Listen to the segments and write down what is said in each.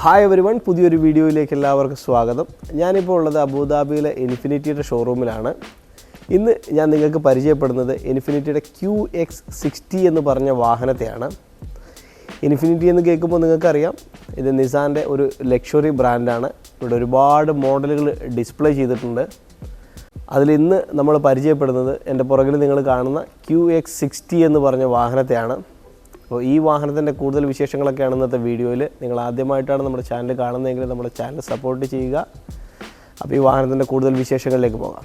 Hi everyone, പുതിയൊരു വീഡിയോയിലേക്ക് എല്ലാവർക്കും സ്വാഗതം. ഞാനിപ്പോൾ ഉള്ളത് അബുദാബിയിലെ ഇൻഫിനിറ്റിയുടെ ഷോറൂമിലാണ്. ഇന്ന് ഞാൻ നിങ്ങൾക്ക് പരിചയപ്പെടുന്നത് ഇൻഫിനിറ്റിയുടെ QX60 എന്ന് പറഞ്ഞ വാഹനത്തെയാണ്. ഇൻഫിനിറ്റി എന്ന് കേൾക്കുമ്പോൾ നിങ്ങൾക്കറിയാം, ഇത് നിസാൻ്റെ ഒരു ലക്ഷറി ബ്രാൻഡാണ്. ഇവിടെ ഒരുപാട് മോഡലുകൾ ഡിസ്പ്ലേ ചെയ്തിട്ടുണ്ട്. അതിലിന്ന് നമ്മൾ പരിചയപ്പെടുന്നത് എൻ്റെ പുറകിൽ നിങ്ങൾ കാണുന്ന QX60 എന്ന് പറഞ്ഞ വാഹനത്തെയാണ്. അപ്പോൾ ഈ വാഹനത്തിൻ്റെ കൂടുതൽ വിശേഷങ്ങളൊക്കെയാണ് ഇന്നത്തെ വീഡിയോയിൽ. നിങ്ങൾ ആദ്യമായിട്ടാണ് നമ്മുടെ ചാനൽ കാണുന്നതെങ്കിൽ നമ്മുടെ ചാനൽ സപ്പോർട്ട് ചെയ്യുക. അപ്പോൾ ഈ വാഹനത്തിൻ്റെ കൂടുതൽ വിശേഷങ്ങളിലേക്ക് പോകാം.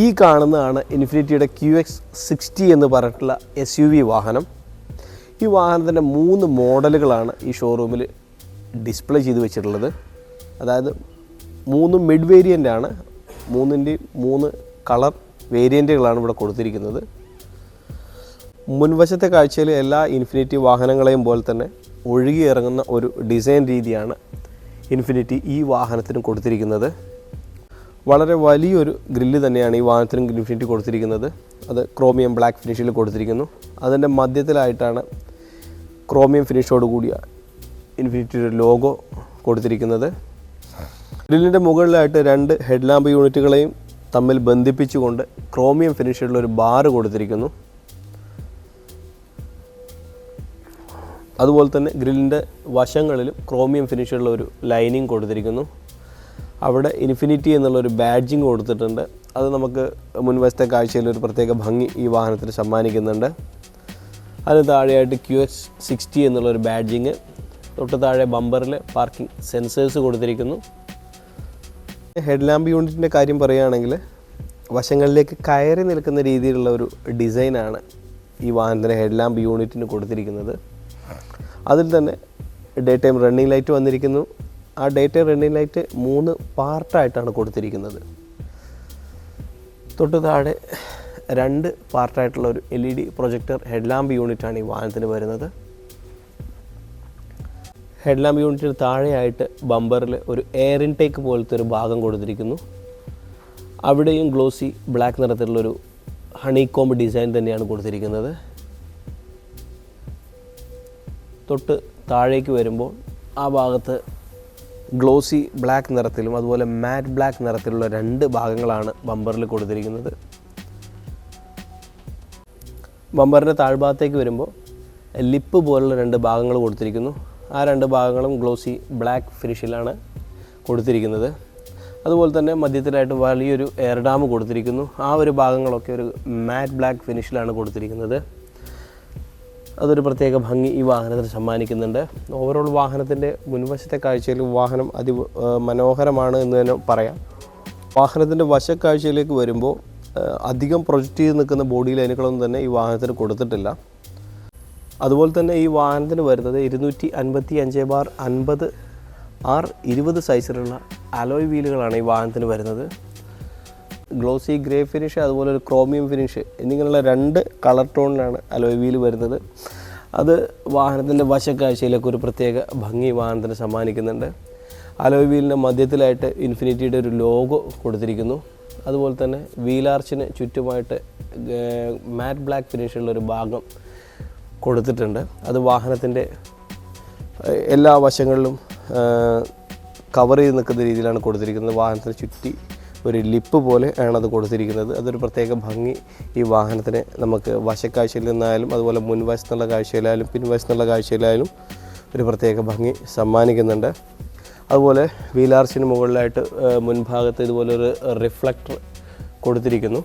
ഈ കാണുന്നതാണ് ഇൻഫിനിറ്റിയുടെ QX60 എന്ന് പറഞ്ഞിട്ടുള്ള SUV വാഹനം. ഈ വാഹനത്തിൻ്റെ 3 മോഡലുകളാണ് ഈ ഷോറൂമിൽ ഡിസ്പ്ലേ ചെയ്ത് വെച്ചിട്ടുള്ളത്. അതായത് 3 മിഡ് വേരിയൻ്റാണ്. 3 കളർ വേരിയൻറ്റുകളാണ് ഇവിടെ കൊടുത്തിരിക്കുന്നത്. മുൻവശത്തെ കാഴ്ചയിൽ എല്ലാ ഇൻഫിനിറ്റി വാഹനങ്ങളെയും പോലെ തന്നെ ഒഴുകി ഇറങ്ങുന്ന ഒരു ഡിസൈൻ രീതിയാണ് ഇൻഫിനിറ്റി ഈ വാഹനത്തിന് കൊടുത്തിരിക്കുന്നത്. വളരെ വലിയൊരു ഗ്രില്ല് തന്നെയാണ് ഈ വാഹനത്തിനും ഇൻഫിനിറ്റി കൊടുത്തിരിക്കുന്നത്. അത് ക്രോമിയം ബ്ലാക്ക് ഫിനിഷിൽ കൊടുത്തിരിക്കുന്നു. അതിൻ്റെ മധ്യത്തിലായിട്ടാണ് ക്രോമിയം ഫിനിഷോട് കൂടിയ ഇൻഫിനിറ്റിയുടെ ലോഗോ കൊടുത്തിരിക്കുന്നത്. ഗ്രില്ലിൻ്റെ മുകളിലായിട്ട് 2 ഹെഡ് ലാമ്പ് യൂണിറ്റുകളെയും തമ്മിൽ ബന്ധിപ്പിച്ചുകൊണ്ട് ക്രോമിയം ഫിനിഷിലുള്ള ഒരു ബാറ് കൊടുത്തിരിക്കുന്നു. അതുപോലെ തന്നെ ഗ്രില്ലിൻ്റെ വശങ്ങളിലും ക്രോമിയം ഫിനിഷുള്ള ഒരു ലൈനിങ് കൊടുത്തിരിക്കുന്നു. അവിടെ ഇൻഫിനിറ്റി എന്നുള്ളൊരു ബാഡ്ജിങ് കൊടുത്തിട്ടുണ്ട്. അത് നമുക്ക് മുൻവശത്തെ കാഴ്ചയിൽ ഒരു പ്രത്യേക ഭംഗി ഈ വാഹനത്തിന് സമ്മാനിക്കുന്നുണ്ട്. അതിന് താഴെയായിട്ട് QX60 എന്നുള്ളൊരു ബാഡ്ജിങ്, തൊട്ട് താഴെ ബമ്പറിൽ പാർക്കിംഗ് സെൻസേഴ്സ് കൊടുത്തിരിക്കുന്നു. ഹെഡ് ലാമ്പ് യൂണിറ്റിൻ്റെ കാര്യം പറയുകയാണെങ്കിൽ വശങ്ങളിലേക്ക് കയറി നിൽക്കുന്ന രീതിയിലുള്ള ഒരു ഡിസൈനാണ് ഈ വാഹനത്തിൻ്റെ ഹെഡ് ലാമ്പ് യൂണിറ്റിന് കൊടുത്തിരിക്കുന്നത്. അതിൽ തന്നെ ഡേ ടൈം റണ്ണിങ് ലൈറ്റ് വന്നിരിക്കുന്നു. ആ ഡേ ടൈം റണ്ണിങ് ലൈറ്റ് 3 പാർട്ടായിട്ടാണ് കൊടുത്തിരിക്കുന്നത്. തൊട്ട് താഴെ 2 പാർട്ടായിട്ടുള്ള ഒരു LED പ്രൊജക്ടർ ഹെഡ് ലാമ്പ് യൂണിറ്റാണ് ഈ വാഹനത്തിന് വരുന്നത്. ഹെഡ് ലാമ്പ് യൂണിറ്റിന് താഴെയായിട്ട് ബമ്പറിൽ ഒരു എയർ ഇൻടേക്ക് പോലത്തെ ഒരു ഭാഗം കൊടുത്തിരിക്കുന്നു. അവിടെയും ഗ്ലോസി ബ്ലാക്ക് നിറത്തിലുള്ളൊരു ഹണികോംബ് ഡിസൈൻ തന്നെയാണ് കൊടുത്തിരിക്കുന്നത്. തൊട്ട് താഴേക്ക് വരുമ്പോൾ ആ ഭാഗത്ത് ഗ്ലോസി ബ്ലാക്ക് നിറത്തിലും അതുപോലെ മാറ്റ് ബ്ലാക്ക് നിറത്തിലുള്ള 2 ഭാഗങ്ങളാണ് ബമ്പറിൽ കൊടുത്തിരിക്കുന്നത്. ബമ്പറിൻ്റെ താഴ്ഭാഗത്തേക്ക് വരുമ്പോൾ ലിപ്പ് പോലുള്ള 2 ഭാഗങ്ങൾ കൊടുത്തിരിക്കുന്നു. ആ 2 ഭാഗങ്ങളും ഗ്ലോസി ബ്ലാക്ക് ഫിനിഷിലാണ് കൊടുത്തിരിക്കുന്നത്. അതുപോലെ തന്നെ മധ്യത്തിലായിട്ട് വലിയൊരു എയർ ഡാം കൊടുത്തിരിക്കുന്നു. ആ ഒരു ഭാഗങ്ങളൊക്കെ ഒരു മാറ്റ് ബ്ലാക്ക് ഫിനിഷിലാണ് കൊടുത്തിരിക്കുന്നത്. അതൊരു പ്രത്യേക ഭംഗി ഈ വാഹനത്തിന് സമ്മാനിക്കുന്നുണ്ട്. ഓവറോൾ വാഹനത്തിൻ്റെ മുൻവശത്തെ കാഴ്ചയിൽ വാഹനം മനോഹരമാണ് എന്ന് തന്നെ പറയാം. വാഹനത്തിൻ്റെ വശക്കാഴ്ചയിലേക്ക് വരുമ്പോൾ അധികം പ്രൊജക്റ്റ് ചെയ്ത് നിൽക്കുന്ന ബോഡി ലൈനുകളൊന്നും തന്നെ ഈ വാഹനത്തിന് കൊടുത്തിട്ടില്ല. അതുപോലെ തന്നെ ഈ വാഹനത്തിന് വരുന്നത് 255/50 R20 സൈസിലുള്ള അലോയ് വീലുകളാണ് ഈ വാഹനത്തിന് വരുന്നത്. ഗ്ലോസി ഗ്രേ ഫിനിഷ് അതുപോലെ ഒരു ക്രോമിയം ഫിനിഷ് എന്നിങ്ങനെയുള്ള 2 കളർ ടോണിലാണ് അലോയ് വീൽ വരുന്നത്. അത് വാഹനത്തിൻ്റെ വശക്കാഴ്ചയിലേക്ക് ഒരു പ്രത്യേക ഭംഗി വാഹനത്തിന് സമ്മാനിക്കുന്നുണ്ട്. അലോയ് വീലിൻ്റെ മധ്യത്തിലായിട്ട് ഇൻഫിനിറ്റിയുടെ ഒരു ലോഗോ കൊടുത്തിരിക്കുന്നു. അതുപോലെ തന്നെ വീലാർച്ചിന് ചുറ്റുമായിട്ട് മാറ്റ് ബ്ലാക്ക് ഫിനിഷുള്ളൊരു ഭാഗം കൊടുത്തിട്ടുണ്ട്. അത് വാഹനത്തിൻ്റെ എല്ലാ വശങ്ങളിലും കവർ ചെയ്ത് നിൽക്കുന്ന രീതിയിലാണ് കൊടുത്തിരിക്കുന്നത്. വാഹനത്തിന് ചുറ്റി ഒരു ലിപ്പ് പോലെ ആണ് അത് കൊടുത്തിരിക്കുന്നത്. അതൊരു പ്രത്യേക ഭംഗി ഈ വാഹനത്തിന് നമുക്ക് വശക്കാഴ്ചയിൽ നിന്നായാലും അതുപോലെ മുൻവശത്തുള്ള കാഴ്ചയിലായാലും പിൻവശത്തുള്ള കാഴ്ചയിലായാലും ഒരു പ്രത്യേക ഭംഗി സമ്മാനിക്കുന്നുണ്ട്. അതുപോലെ വീലാർച്ചിന് മുകളിലായിട്ട് മുൻഭാഗത്ത് ഇതുപോലൊരു റിഫ്ലക്ടർ കൊടുത്തിരിക്കുന്നു.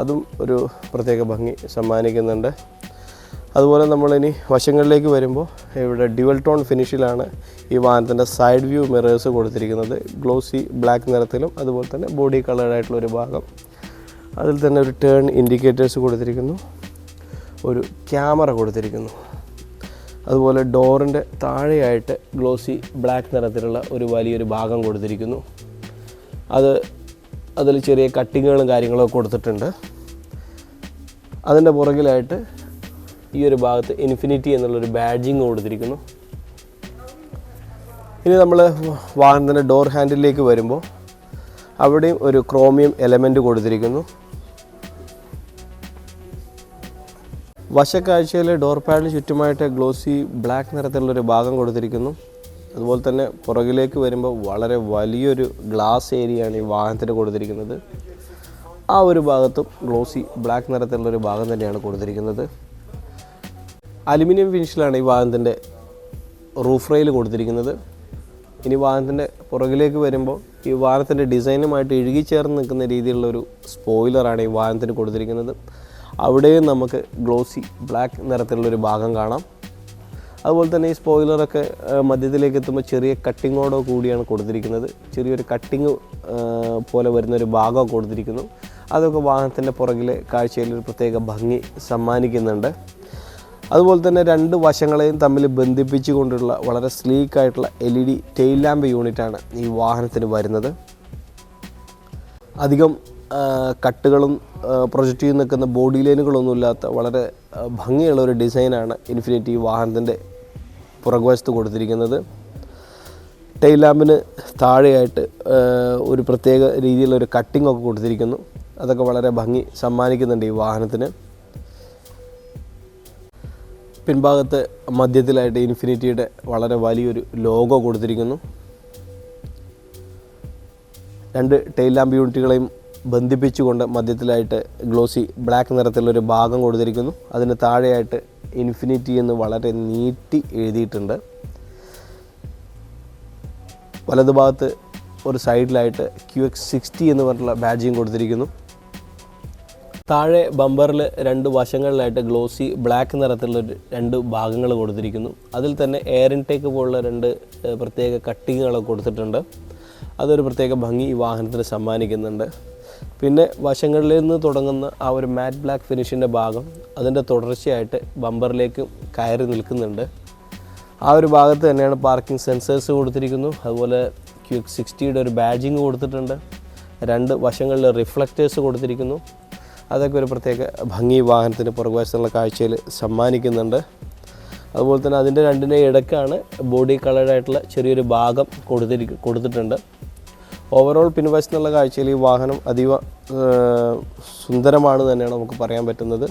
അതും ഒരു പ്രത്യേക ഭംഗി സമ്മാനിക്കുന്നുണ്ട്. അതുപോലെ നമ്മളിനി വശങ്ങളിലേക്ക് വരുമ്പോൾ ഇവിടെ ഡ്യുവൽ ടോൺ ഫിനിഷിലാണ് ഈ വാഹനത്തിൻ്റെ സൈഡ് വ്യൂ മിറേഴ്സ് കൊടുത്തിരിക്കുന്നത് ഗ്ലോസി ബ്ലാക്ക് നിറത്തിലും അതുപോലെ തന്നെ ബോഡി കളേർഡായിട്ടുള്ള ഒരു ഭാഗം. അതിൽ തന്നെ ഒരു ടേൺ ഇൻഡിക്കേറ്റേഴ്സ് കൊടുത്തിരിക്കുന്നു, ഒരു ക്യാമറ കൊടുത്തിരിക്കുന്നു. അതുപോലെ ഡോറിൻ്റെ താഴെയായിട്ട് ഗ്ലോസി ബ്ലാക്ക് നിറത്തിലുള്ള ഒരു വലിയൊരു ഭാഗം കൊടുത്തിരിക്കുന്നു. അതിൽ ചെറിയ കട്ടിങ്ങുകളും കാര്യങ്ങളൊക്കെ കൊടുത്തിട്ടുണ്ട്. അതിൻ്റെ പുറകിലായിട്ട് ഈ ഒരു ഭാഗത്ത് ഇൻഫിനിറ്റി എന്നുള്ളൊരു ബാഡ്ജിങ് കൊടുത്തിരിക്കുന്നു. ഇനി നമ്മൾ വാഹനത്തിൻ്റെ ഡോർ ഹാൻഡിലേക്ക് വരുമ്പോൾ അവിടെയും ഒരു ക്രോമിയം എലമെൻറ്റ് കൊടുത്തിരിക്കുന്നു. വശക്കാഴ്ചയിലെ ഡോർ പാഡിന് ചുറ്റുമായിട്ട് ഗ്ലോസി ബ്ലാക്ക് നിറത്തിലുള്ളൊരു ഭാഗം കൊടുത്തിരിക്കുന്നു. അതുപോലെ തന്നെ പുറകിലേക്ക് വരുമ്പോൾ വളരെ വലിയൊരു ഗ്ലാസ് ഏരിയയാണ് ഈ വാഹനത്തിന് കൊടുത്തിരിക്കുന്നത്. ആ ഒരു ഭാഗത്തും ഗ്ലോസി ബ്ലാക്ക് നിറത്തിലുള്ളൊരു ഭാഗം തന്നെയാണ് കൊടുത്തിരിക്കുന്നത്. അലുമിനിയം ഫിനിഷിലാണ് ഈ വാഹനത്തിൻ്റെ റൂഫ് റെയിൽ കൊടുത്തിരിക്കുന്നത്. ഇനി വാഹനത്തിൻ്റെ പുറകിലേക്ക് വരുമ്പോൾ ഈ വാഹനത്തിൻ്റെ ഡിസൈനുമായിട്ട് ഇഴുകിച്ചേർന്ന് നിൽക്കുന്ന രീതിയിലുള്ളൊരു സ്പോയിലറാണ് ഈ വാഹനത്തിന് കൊടുത്തിരിക്കുന്നത്. അവിടെയും നമുക്ക് ഗ്ലോസി ബ്ലാക്ക് നിറത്തിലുള്ളൊരു ഭാഗം കാണാം. അതുപോലെ തന്നെ ഈ സ്പോയിലറൊക്കെ മധ്യത്തിലേക്ക് എത്തുമ്പോൾ ചെറിയ കട്ടിങ്ങോടോ കൂടിയാണ് കൊടുത്തിരിക്കുന്നത്. ചെറിയൊരു കട്ടിങ് പോലെ വരുന്നൊരു ഭാഗം കൊടുത്തിരിക്കുന്നു. അതൊക്കെ വാഹനത്തിൻ്റെ പുറകിലെ കാഴ്ചയിൽ ഒരു പ്രത്യേക ഭംഗി സമ്മാനിക്കുന്നുണ്ട്. അതുപോലെ തന്നെ രണ്ട് വശങ്ങളെയും തമ്മിൽ ബന്ധിപ്പിച്ചുകൊണ്ടുള്ള വളരെ സ്ലീക്കായിട്ടുള്ള LED ടെയിൽ ലാമ്പ് യൂണിറ്റാണ് ഈ വാഹനത്തിന് വരുന്നത്. അധികം കട്ടുകളും പ്രൊജക്റ്റ് ചെയ്ത് നിൽക്കുന്ന ബോഡി ലൈനുകളൊന്നുമില്ലാത്ത വളരെ ഭംഗിയുള്ള ഒരു ഡിസൈനാണ് ഇൻഫിനിറ്റി വാഹനത്തിൻ്റെ പുറകുവശത്ത് കൊടുത്തിരിക്കുന്നത്. ടെയിൽ ലാമ്പിന് താഴെയായിട്ട് ഒരു പ്രത്യേക രീതിയിലൊരു കട്ടിംഗ് ഒക്കെ കൊടുത്തിരിക്കുന്നു. അതൊക്കെ വളരെ ഭംഗി സമ്മാനിക്കുന്നുണ്ട് ഈ വാഹനത്തിന്. പിൻഭാഗത്ത് മധ്യത്തിലായിട്ട് ഇൻഫിനിറ്റിയുടെ വളരെ വലിയൊരു ലോഗോ കൊടുത്തിരിക്കുന്നു. രണ്ട് ടെയിൽ ലാമ്പ് യൂണിറ്റുകളെയും ബന്ധിപ്പിച്ചുകൊണ്ട് മധ്യത്തിലായിട്ട് ഗ്ലോസി ബ്ലാക്ക് നിറത്തിലുള്ളൊരു ഭാഗം കൊടുത്തിരിക്കുന്നു. അതിന് താഴെയായിട്ട് ഇൻഫിനിറ്റി എന്ന് വളരെ നീട്ടി എഴുതിയിട്ടുണ്ട്. വലതുഭാഗത്ത് ഒരു സൈഡിലായിട്ട് QX60 എന്ന് പറഞ്ഞിട്ടുള്ള ബാഡ്ജിങ് കൊടുത്തിരിക്കുന്നു. താഴെ ബമ്പറിൽ രണ്ട് വശങ്ങളിലായിട്ട് ഗ്ലോസി ബ്ലാക്ക് നിറത്തിലുള്ള രണ്ട് ഭാഗങ്ങൾ കൊടുത്തിരിക്കുന്നു. അതിൽ തന്നെ എയർ ഇൻടേക്ക് പോലുള്ള രണ്ട് പ്രത്യേക കട്ടിങ്ങുകളൊക്കെ കൊടുത്തിട്ടുണ്ട്. അതൊരു പ്രത്യേക ഭംഗി ഈ വാഹനത്തിന് സമ്മാനിക്കുന്നുണ്ട്. പിന്നെ വശങ്ങളിൽ നിന്ന് തുടങ്ങുന്ന ആ ഒരു മാറ്റ് ബ്ലാക്ക് ഫിനിഷിൻ്റെ ഭാഗം അതിൻ്റെ തുടർച്ചയായിട്ട് ബമ്പറിലേക്ക് കയറി നിൽക്കുന്നുണ്ട്. ആ ഒരു ഭാഗത്ത് തന്നെയാണ് പാർക്കിംഗ് സെൻസേഴ്സ് കൊടുത്തിരിക്കുന്നു. അതുപോലെ QX60യുടെ ഒരു ബാഡ്ജിങ് കൊടുത്തിട്ടുണ്ട്. രണ്ട് വശങ്ങളിൽ റിഫ്ലക്റ്റേഴ്സ് കൊടുത്തിരിക്കുന്നു. അതൊക്കെ ഒരു പ്രത്യേക ഭംഗി വാഹനത്തിന് പുറകുവശത്തുള്ള കാഴ്ചയിൽ സമ്മാനിക്കുന്നുണ്ട്. അതുപോലെ തന്നെ അതിൻ്റെ രണ്ടിൻ്റെ ഇടയ്ക്കാണ് ബോഡി കളേർഡായിട്ടുള്ള ചെറിയൊരു ഭാഗം കൊടുത്തിട്ടുണ്ട്. ഓവറോൾ പിൻവശത്തുള്ള കാഴ്ചയിൽ ഈ വാഹനം അതീവ സുന്ദരമാണ് തന്നെയാണ് നമുക്ക് പറയാൻ പറ്റുന്നത്.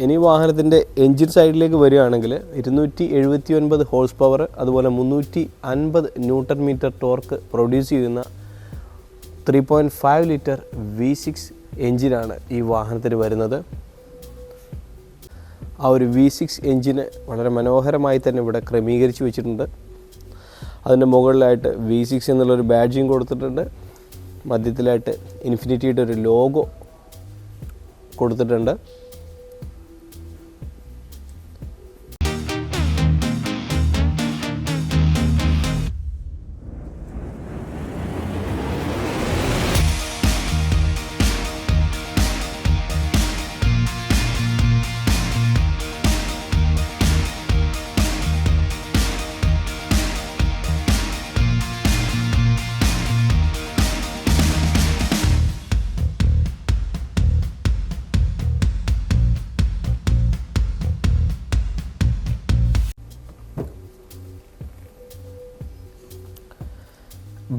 ഇനി വാഹനത്തിൻ്റെ എൻജിൻ സൈഡിലേക്ക് വരികയാണെങ്കിൽ 279 ഹോഴ്സ് പവർ അതുപോലെ 350 ന്യൂട്ടൺ മീറ്റർ ടോർക്ക് പ്രൊഡ്യൂസ് ചെയ്യുന്ന 3.5 ലിറ്റർ V6 എൻജിനാണ് ഈ വാഹനത്തിന് വരുന്നത്. ആ ഒരു V6 എൻജിന് വളരെ മനോഹരമായി തന്നെ ഇവിടെ ക്രമീകരിച്ച് വെച്ചിട്ടുണ്ട്. അതിൻ്റെ മുകളിലായിട്ട് V6 എന്നുള്ളൊരു ബാഡ്ജിങ് കൊടുത്തിട്ടുണ്ട്. മധ്യത്തിലായിട്ട് ഇൻഫിനിറ്റിയുടെ ഒരു ലോഗോ കൊടുത്തിട്ടുണ്ട്.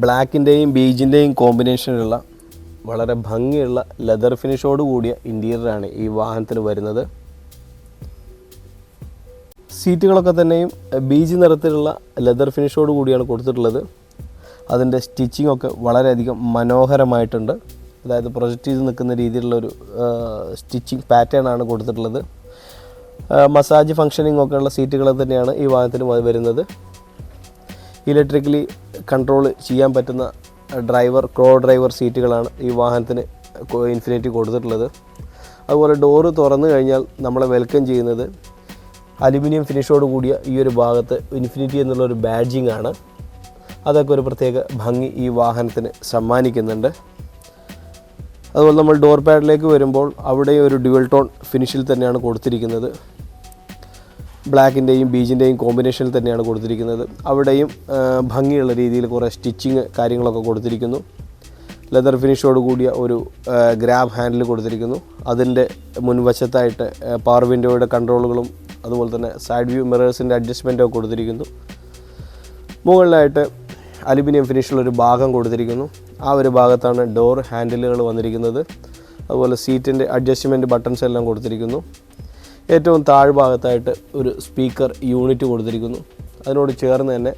ബ്ലാക്കിൻ്റെയും ബീജിൻ്റെയും കോമ്പിനേഷനിലുള്ള വളരെ ഭംഗിയുള്ള ലെതർ ഫിനിഷോട് കൂടിയ ഇൻറ്റീരിയറാണ് ഈ വാഹനത്തിന് വരുന്നത്. സീറ്റുകളൊക്കെ തന്നെയും ബീജ് നിറത്തിലുള്ള ലെതർ ഫിനിഷോട് കൂടിയാണ് കൊടുത്തിട്ടുള്ളത്. അതിൻ്റെ സ്റ്റിച്ചിങ് ഒക്കെ വളരെയധികം മനോഹരമായിട്ടുണ്ട്. അതായത് പ്രൊജക്റ്റ് ചെയ്ത് നിൽക്കുന്ന രീതിയിലുള്ളൊരു സ്റ്റിച്ചിങ് പാറ്റേൺ ആണ് കൊടുത്തിട്ടുള്ളത്. മസാജ് ഫങ്ഷനിങ് ഒക്കെയുള്ള സീറ്റുകൾ തന്നെയാണ് ഈ വാഹനത്തിന് വരുന്നത്. ഇലക്ട്രിക്കലി കൺട്രോൾ ചെയ്യാൻ പറ്റുന്ന കോ ഡ്രൈവർ സീറ്റുകളാണ് ഈ വാഹനത്തിന് ഇൻഫിനിറ്റി കൊടുത്തിട്ടുള്ളത്. അതുപോലെ ഡോറ് തുറന്നു കഴിഞ്ഞാൽ നമ്മളെ വെൽക്കം ചെയ്യുന്നത് അലുമിനിയം ഫിനിഷോട് കൂടിയ ഈ ഒരു ഭാഗത്ത് ഇൻഫിനിറ്റി എന്നുള്ളൊരു ബാഡ്ജിങ് ആണ്. അതൊക്കെ ഒരു പ്രത്യേക ഭംഗി ഈ വാഹനത്തിന് സമ്മാനിക്കുന്നുണ്ട്. അതുപോലെ നമ്മൾ ഡോർ പാഡിലേക്ക് വരുമ്പോൾ അവിടെ ഒരു ഡ്യുവൽ ടോൺ ഫിനിഷിൽ തന്നെയാണ് കൊടുത്തിരിക്കുന്നത്. ബ്ലാക്കിൻ്റെയും ബീജിൻ്റെയും കോമ്പിനേഷനിൽ തന്നെയാണ് കൊടുത്തിരിക്കുന്നത്. അവിടെയും ഭംഗിയുള്ള രീതിയിൽ കുറേ സ്റ്റിച്ചിങ് കാര്യങ്ങളൊക്കെ കൊടുത്തിരിക്കുന്നു. ലെതർ ഫിനിഷോട് കൂടിയ ഒരു ഗ്രാബ് ഹാൻഡിൽ കൊടുത്തിരിക്കുന്നു. അതിൻ്റെ മുൻവശത്തായിട്ട് പവർ വിൻഡോയുടെ കൺട്രോളുകളും അതുപോലെ തന്നെ സൈഡ് വ്യൂ മിറേഴ്സിൻ്റെ അഡ്ജസ്റ്റ്മെൻറ്റും ഒക്കെ കൊടുത്തിരിക്കുന്നു. മുകളിലായിട്ട് അലുമിനിയം ഫിനിഷുള്ളൊരു ഭാഗം കൊടുത്തിരിക്കുന്നു. ആ ഒരു ഭാഗത്താണ് ഡോർ ഹാൻഡിലുകൾ വന്നിരിക്കുന്നത്. അതുപോലെ സീറ്റിൻ്റെ അഡ്ജസ്റ്റ്മെൻറ്റ് ബട്ടൺസ് എല്ലാം കൊടുത്തിരിക്കുന്നു. ഏറ്റവും താഴ്ഭാഗത്തായിട്ട് ഒരു സ്പീക്കർ യൂണിറ്റ് കൊടുത്തിരിക്കുന്നു. അതിനോട് ചേർന്ന് തന്നെ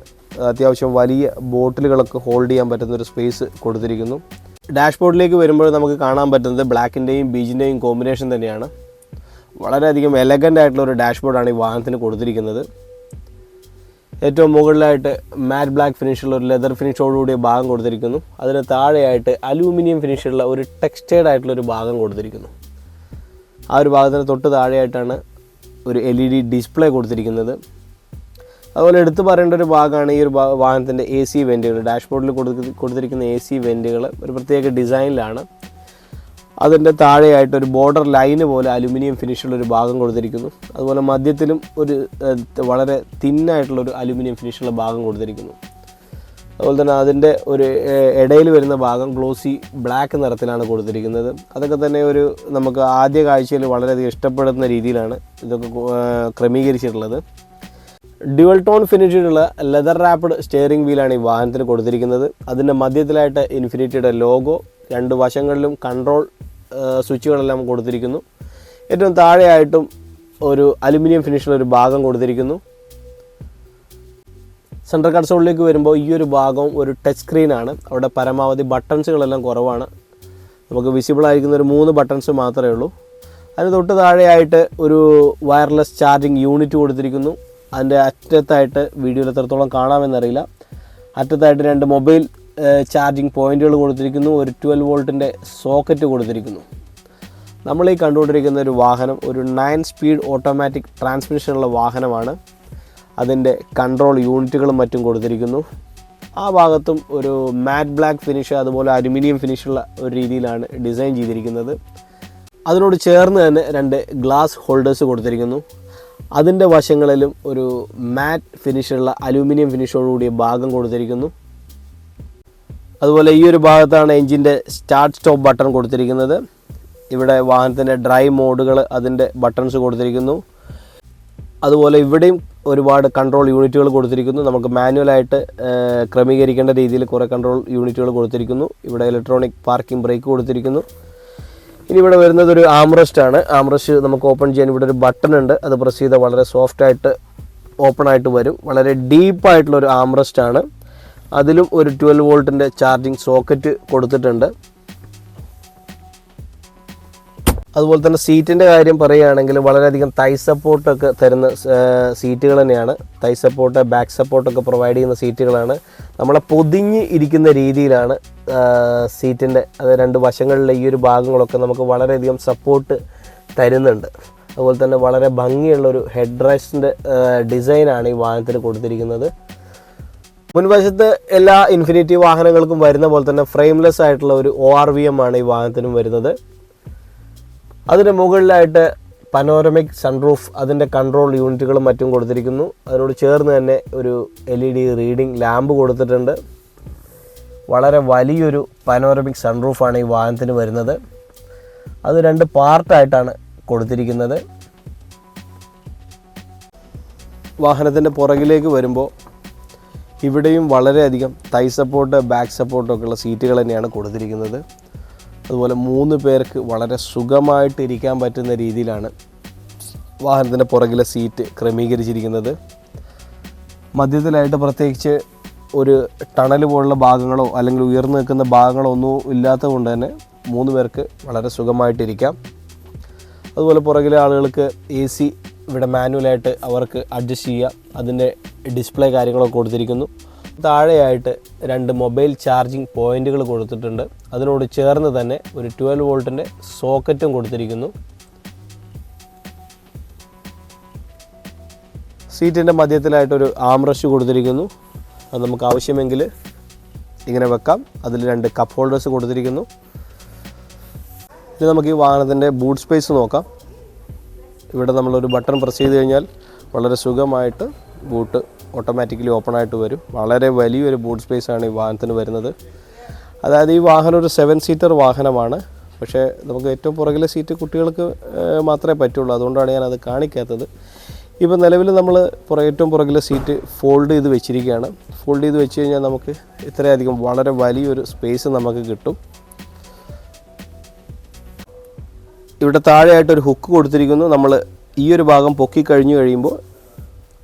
അത്യാവശ്യം വലിയ ബോട്ടിലുകളൊക്കെ ഹോൾഡ് ചെയ്യാൻ പറ്റുന്നൊരു സ്പേസ് കൊടുത്തിരിക്കുന്നു. ഡാഷ്ബോർഡിലേക്ക് വരുമ്പോൾ നമുക്ക് കാണാൻ പറ്റുന്നത് ബ്ലാക്കിൻ്റെയും ബീജിൻ്റെയും കോമ്പിനേഷൻ തന്നെയാണ്. വളരെയധികം എലഗൻ്റ് ആയിട്ടുള്ള ഒരു ഡാഷ്ബോർഡാണ് ഈ വാഹനത്തിന് കൊടുത്തിരിക്കുന്നത്. ഏറ്റവും മുകളിലായിട്ട് മാറ്റ് ബ്ലാക്ക് ഫിനിഷുള്ള ഒരു ലെതർ ഫിനിഷോടുകൂടിയ ഭാഗം കൊടുത്തിരിക്കുന്നു. അതിന് താഴെയായിട്ട് അലൂമിനിയം ഫിനിഷുള്ള ഒരു ടെക്സ്റ്റേർഡ് ആയിട്ടുള്ളൊരു ഭാഗം കൊടുത്തിരിക്കുന്നു. ആ ഒരു ഭാഗത്തിന് തൊട്ട് താഴെയായിട്ടാണ് ഒരു LED ഡിസ്പ്ലേ കൊടുത്തിരിക്കുന്നത്. അതുപോലെ എടുത്തു പറയേണ്ട ഒരു ഭാഗമാണ് ഈ ഒരു വാഹനത്തിൻ്റെ AC വെൻറ്റുകൾ. ഡാഷ്ബോർഡിൽ കൊടുത്തിരിക്കുന്ന AC വെൻറ്റുകൾ ഒരു പ്രത്യേക ഡിസൈനിലാണ്. അതിൻ്റെ താഴെയായിട്ട് ഒരു ബോർഡർ ലൈന് പോലെ അലുമിനിയം ഫിനിഷുള്ളൊരു ഭാഗം കൊടുത്തിരിക്കുന്നു. അതുപോലെ മധ്യത്തിലും ഒരു വളരെ തിന്നായിട്ടുള്ളൊരു അലുമിനിയം ഫിനിഷുള്ള ഭാഗം കൊടുത്തിരിക്കുന്നു. അതുപോലെ തന്നെ അതിൻ്റെ ഒരു ഇടയിൽ വരുന്ന ഭാഗം ഗ്ലോസി ബ്ലാക്ക് നിറത്തിലാണ് കൊടുത്തിരിക്കുന്നത്. അതൊക്കെ തന്നെ ഒരു നമുക്ക് ആദ്യ കാഴ്ചയിൽ വളരെയധികം ഇഷ്ടപ്പെടുന്ന രീതിയിലാണ് ഇതൊക്കെ ക്രമീകരിച്ചിട്ടുള്ളത്. ഡ്യുവൽ ടോൺ ഫിനിഷിലുള്ള ലെതർ റാപ്ഡ് സ്റ്റിയറിംഗ് വീലാണ് ഈ വാഹനത്തിന് കൊടുത്തിരിക്കുന്നത്. അതിൻ്റെ മധ്യത്തിലായിട്ട് ഇൻഫിനിറ്റിയുടെ ലോഗോ, രണ്ട് വശങ്ങളിലും കൺട്രോൾ സ്വിച്ചുകളെല്ലാം കൊടുത്തിരിക്കുന്നു. ഏറ്റവും താഴെയായിട്ടും ഒരു അലുമിനിയം ഫിനിഷിലൊരു ഭാഗം കൊടുത്തിരിക്കുന്നു. സെൻട്രൽ കൺസോളിലേക്ക് വരുമ്പോൾ ഈ ഒരു ഭാഗം ഒരു ടച്ച് സ്ക്രീനാണ്. അവിടെ പരമാവധി ബട്ടൺസുകളെല്ലാം കുറവാണ്. നമുക്ക് വിസിബിൾ ആയിരിക്കുന്ന ഒരു 3 ബട്ടൺസ് മാത്രമേ ഉള്ളൂ. അതിന് തൊട്ട് താഴെയായിട്ട് ഒരു വയർലെസ് ചാർജിങ് യൂണിറ്റ് കൊടുത്തിരിക്കുന്നു. അതിൻ്റെ അറ്റത്തായിട്ട് വീഡിയോയിൽ എത്രത്തോളം കാണാമെന്നറിയില്ല, അറ്റത്തായിട്ട് 2 മൊബൈൽ ചാർജിങ് പോയിൻറ്റുകൾ കൊടുത്തിരിക്കുന്നു. ഒരു 12 വോൾട്ടിൻ്റെ സോക്കറ്റ് കൊടുത്തിരിക്കുന്നു. നമ്മൾ ഈ കണ്ടുകൊണ്ടിരിക്കുന്ന ഒരു വാഹനം ഒരു 9 സ്പീഡ് ഓട്ടോമാറ്റിക് ട്രാൻസ്മിഷനുള്ള വാഹനമാണ്. അതിൻ്റെ കൺട്രോൾ യൂണിറ്റുകളും മറ്റും കൊടുത്തിരിക്കുന്നു. ആ ഭാഗത്തും ഒരു മാറ്റ് ബ്ലാക്ക് ഫിനിഷ് അതുപോലെ അലുമിനിയം ഫിനിഷുള്ള ഒരു രീതിയിലാണ് ഡിസൈൻ ചെയ്തിരിക്കുന്നത്. അതിനോട് ചേർന്ന് തന്നെ 2 ഗ്ലാസ് ഹോൾഡേഴ്സ് കൊടുത്തിരിക്കുന്നു. അതിൻ്റെ വശങ്ങളിലും ഒരു മാറ്റ് ഫിനിഷുള്ള അലുമിനിയം ഫിനിഷോടുകൂടിയ ഭാഗം കൊടുത്തിരിക്കുന്നു. അതുപോലെ ഈ ഒരു ഭാഗത്താണ് എൻജിൻ്റെ സ്റ്റാർട്ട് സ്റ്റോപ്പ് ബട്ടൺ കൊടുത്തിരിക്കുന്നത്. ഇവിടെ വാഹനത്തിൻ്റെ ഡ്രൈവ് മോഡുകൾ അതിൻ്റെ ബട്ടൺസ് കൊടുത്തിരിക്കുന്നു. അതുപോലെ ഇവിടെയും ഒരുപാട് കൺട്രോൾ യൂണിറ്റുകൾ കൊടുത്തിരിക്കുന്നു. നമുക്ക് മാനുവലായിട്ട് ക്രമീകരിക്കേണ്ട രീതിയിൽ കുറേ കൺട്രോൾ യൂണിറ്റുകൾ കൊടുത്തിരിക്കുന്നു. ഇവിടെ ഇലക്ട്രോണിക് പാർക്കിംഗ് ബ്രേക്ക് കൊടുത്തിരിക്കുന്നു. ഇനി ഇവിടെ വരുന്നത് ഒരു ആംറസ്റ്റ് ആണ്. ആംറസ്റ്റ് നമുക്ക് ഓപ്പൺ ചെയ്യാൻ ഇവിടെ ഒരു ബട്ടൺ ഉണ്ട്. അത് പ്രസ് ചെയ്താൽ വളരെ സോഫ്റ്റായിട്ട് ഓപ്പൺ ആയിട്ട് വരും. വളരെ ഡീപ്പായിട്ടുള്ളൊരു ആംറസ്റ്റ് ആണ്. അതിലും ഒരു 12 വോൾട്ടിൻ്റെ ചാർജിങ് സോക്കറ്റ് കൊടുത്തിട്ടുണ്ട്. അതുപോലെ തന്നെ സീറ്റിൻ്റെ കാര്യം പറയുകയാണെങ്കിൽ വളരെയധികം തൈ സപ്പോർട്ടൊക്കെ തരുന്ന സീറ്റുകൾ തന്നെയാണ്. തൈ സപ്പോർട്ട്, ബാക്ക് സപ്പോർട്ടൊക്കെ പ്രൊവൈഡ് ചെയ്യുന്ന സീറ്റുകളാണ്. നമ്മളെ പൊതിഞ്ഞ് ഇരിക്കുന്ന രീതിയിലാണ് സീറ്റിൻ്റെ അത് 2 വശങ്ങളിലെ ഈ ഒരു ഭാഗങ്ങളൊക്കെ നമുക്ക് വളരെയധികം സപ്പോർട്ട് തരുന്നുണ്ട്. അതുപോലെ തന്നെ വളരെ ഭംഗിയുള്ളൊരു ഹെഡ് റെസ്റ്റിൻ്റെ ഡിസൈനാണ് ഈ വാഹനത്തിന് കൊടുത്തിരിക്കുന്നത്. മുൻവശത്ത് എല്ലാ ഇൻഫിനിറ്റി വാഹനങ്ങൾക്കും വരുന്ന പോലെ തന്നെ ഫ്രെയിംലെസ് ആയിട്ടുള്ള ഒരു ORVM ആണ് ഈ വാഹനത്തിനും വരുന്നത്. അതിന് മുകളിലായിട്ട് പനോരമിക് സൺറൂഫ്, അതിൻ്റെ കൺട്രോൾ യൂണിറ്റുകളും മറ്റും കൊടുത്തിരിക്കുന്നു. അതിനോട് ചേർന്ന് തന്നെ ഒരു LED റീഡിംഗ് ലാമ്പ് കൊടുത്തിട്ടുണ്ട്. വളരെ വലിയൊരു പനോരമിക് സൺറൂഫാണ് ഈ വാഹനത്തിന് വരുന്നത്. അത് 2 പാർട്ടായിട്ടാണ് കൊടുത്തിരിക്കുന്നത്. വാഹനത്തിൻ്റെ പുറകിലേക്ക് വരുമ്പോൾ ഇവിടെയും വളരെയധികം തൈ സപ്പോർട്ട്, ബാക്ക് സപ്പോർട്ടൊക്കെ ഉള്ള സീറ്റുകൾ തന്നെയാണ് കൊടുത്തിരിക്കുന്നത്. അതുപോലെ 3 പേർക്ക് വളരെ സുഖമായിട്ട് ഇരിക്കാൻ പറ്റുന്ന രീതിയിലാണ് വാഹനത്തിൻ്റെ പുറകിലെ സീറ്റ് ക്രമീകരിച്ചിരിക്കുന്നത്. മധ്യത്തിലായിട്ട് പ്രത്യേകിച്ച് ഒരു ടണൽ പോലുള്ള ഭാഗങ്ങളോ അല്ലെങ്കിൽ ഉയർന്നു നിൽക്കുന്ന ഭാഗങ്ങളോ ഒന്നും ഇല്ലാത്തത് കൊണ്ട് തന്നെ 3 പേർക്ക് വളരെ സുഖമായിട്ടിരിക്കാം. അതുപോലെ പുറകിലെ ആളുകൾക്ക് AC ഇവിടെ മാനുവലായിട്ട് അവർക്ക് അഡ്ജസ്റ്റ് ചെയ്യാം. അതിൻ്റെ ഡിസ്പ്ലേ കാര്യങ്ങളൊക്കെ കൊടുത്തിരിക്കുന്നു. താഴെയായിട്ട് 2 മൊബൈൽ ചാർജിങ് പോയിൻറ്റുകൾ കൊടുത്തിട്ടുണ്ട്. അതിനോട് ചേർന്ന് തന്നെ ഒരു 12 വോൾട്ടിൻ്റെ സോക്കറ്റും കൊടുത്തിരിക്കുന്നു. സീറ്റിൻ്റെ മധ്യത്തിലായിട്ടൊരു ആംറസ്റ്റ് കൊടുത്തിരിക്കുന്നു. അത് നമുക്ക് ആവശ്യമെങ്കിൽ ഇങ്ങനെ വെക്കാം. അതിൽ 2 കപ്പ് ഹോൾഡേഴ്സ് കൊടുത്തിരിക്കുന്നു. ഇനി നമുക്ക് ഈ വാഹനത്തിൻ്റെ ബൂട്ട് സ്പേസ് നോക്കാം. ഇവിടെ നമ്മളൊരു ബട്ടൺ പ്രസ് ചെയ്ത് കഴിഞ്ഞാൽ വളരെ സുഖമായിട്ട് ബൂട്ട് ഓട്ടോമാറ്റിക്കലി ഓപ്പൺ ആയിട്ട് വരും. വളരെ വലിയൊരു ബൂട്ട് സ്പേസാണ് ഈ വാഹനത്തിന് വരുന്നത്. അതായത് ഈ വാഹനം ഒരു 7 സീറ്റർ വാഹനമാണ്. പക്ഷേ നമുക്ക് ഏറ്റവും പുറകിലെ സീറ്റ് കുട്ടികൾക്ക് മാത്രമേ പറ്റുള്ളൂ. അതുകൊണ്ടാണ് ഞാനത് കാണിക്കാത്തത്. ഇപ്പോൾ നിലവിൽ നമ്മൾ ഏറ്റവും പുറകിലെ സീറ്റ് ഫോൾഡ് ചെയ്ത് വെച്ചിരിക്കുകയാണ്. ഫോൾഡ് ചെയ്ത് വെച്ച് കഴിഞ്ഞാൽ നമുക്ക് ഇത്രയധികം വളരെ വലിയൊരു സ്പേസ് നമുക്ക് കിട്ടും. ഇവിടെ താഴെയായിട്ടൊരു ഹുക്ക് കൊടുത്തിരിക്കുന്നു. നമ്മൾ ഈ ഒരു ഭാഗം പൊക്കി കഴിഞ്ഞ് കഴിയുമ്പോൾ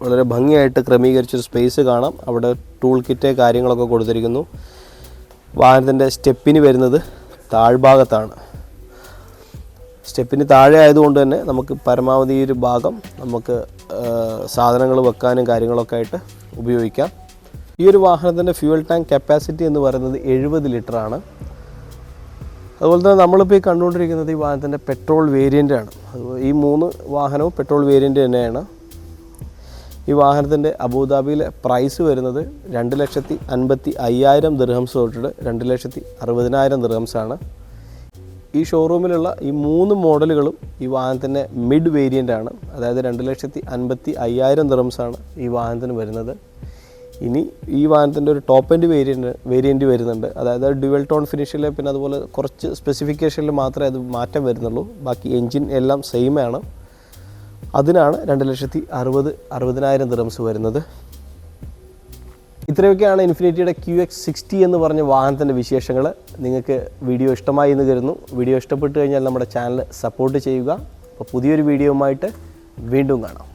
വളരെ ഭംഗിയായിട്ട് ക്രമീകരിച്ചൊരു സ്പേസ് കാണാം. അവിടെ ടൂൾ കിറ്റ് കാര്യങ്ങളൊക്കെ കൊടുത്തിരിക്കുന്നു. വാഹനത്തിൻ്റെ സ്റ്റെപ്പിന് വരുന്നത് താഴ്ഭാഗത്താണ്. സ്റ്റെപ്പിന് താഴെ ആയതുകൊണ്ട് തന്നെ നമുക്ക് പരമാവധി ഈ ഒരു ഭാഗം നമുക്ക് സാധനങ്ങൾ വെക്കാനും കാര്യങ്ങളൊക്കെ ആയിട്ട് ഉപയോഗിക്കാം. ഈ ഒരു വാഹനത്തിൻ്റെ ഫ്യൂവൽ ടാങ്ക് കപ്പാസിറ്റി എന്ന് പറയുന്നത് 70 ലിറ്ററാണ്. അതുപോലെ തന്നെ നമ്മളിപ്പോൾ ഈ കണ്ടുകൊണ്ടിരിക്കുന്നത് ഈ വാഹനത്തിൻ്റെ പെട്രോൾ വേരിയൻ്റാണ്. ഈ 3 വാഹനവും പെട്രോൾ വേരിയൻ്റ് തന്നെയാണ്. ഈ വാഹനത്തിൻ്റെ അബുദാബിയിലെ പ്രൈസ് വരുന്നത് 2,55,000 ദിർഹംസ് തൊട്ടിട്ട് 2,60,000 ദിർഹംസാണ്. ഈ ഷോറൂമിലുള്ള ഈ 3 മോഡലുകളും ഈ വാഹനത്തിൻ്റെ മിഡ് വേരിയൻ്റാണ്. അതായത് 2,55,000 ദിർഹംസാണ് ഈ വാഹനത്തിന് വരുന്നത്. ഇനി ഈ വാഹനത്തിൻ്റെ ഒരു ടോപ്പ് എൻഡ് വേരിയൻറ്റ് വരുന്നുണ്ട്. അതായത് ഡ്യുവൽ ടോൺ ഫിനിഷിൽ, പിന്നെ അതുപോലെ കുറച്ച് സ്പെസിഫിക്കേഷനിൽ മാത്രമേ അത് മാറ്റം വരുന്നുള്ളൂ. ബാക്കി എൻജിൻ എല്ലാം സെയിം ആണ്. അതിനാണ് 2,60,000 ദിർഹംസ് വരുന്നത്. ഇത്രയൊക്കെയാണ് ഇൻഫിനിറ്റിയുടെ QX60 എന്ന് പറഞ്ഞ വാഹനത്തിൻ്റെ വിശേഷങ്ങൾ. നിങ്ങൾക്ക് വീഡിയോ ഇഷ്ടമായി എന്ന് കരുതുന്നു. വീഡിയോ ഇഷ്ടപ്പെട്ടു കഴിഞ്ഞാൽ നമ്മുടെ ചാനൽ സപ്പോർട്ട് ചെയ്യുക. അപ്പോൾ പുതിയൊരു വീഡിയോയുമായിട്ട് വീണ്ടും കാണാം.